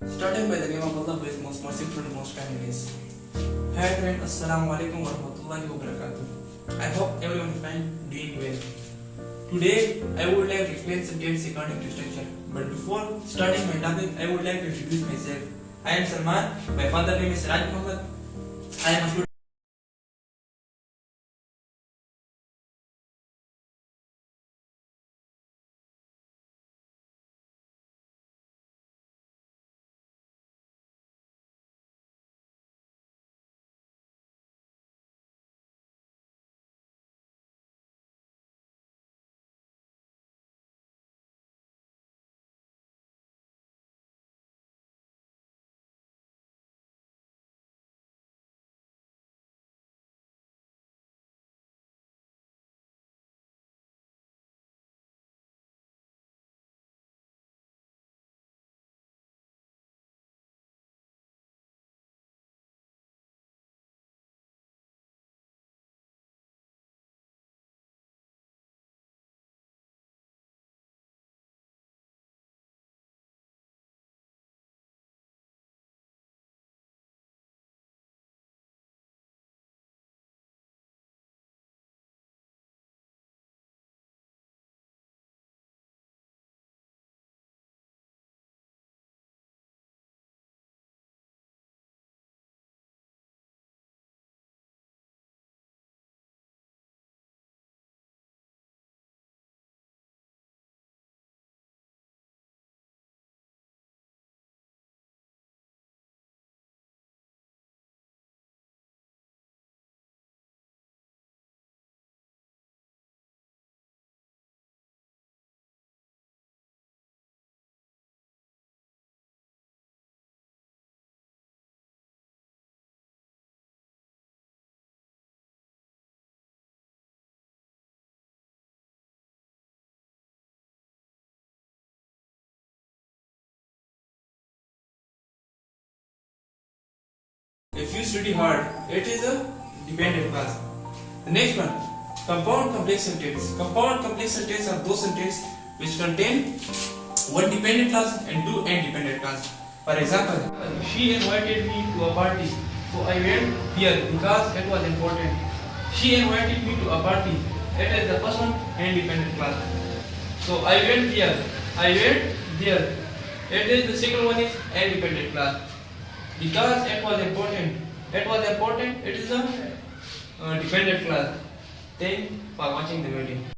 Starting by the name of Allah, who is most merciful and most kind is. Hi friends, Assalamu alaikum wa rahmatullahi wa barakatuh. I hope everyone is fine, doing well. Today, I would like to explain some dates according to structure. But before starting my topic, I would like to introduce myself. I am Salman. My father name is Raj Muhammad. I am a student. If you study hard, it is a dependent clause. The next one, compound complex sentence. Compound complex sentence are those sentences which contain one dependent clause and two independent clause. For example, she invited me to a party, so I went here because it was important. She invited me to a party. It is the first one, independent clause. So I went here, I went there. It is the second one is independent clause. Because it was important, it is a dependent clause. Thank you for watching the video.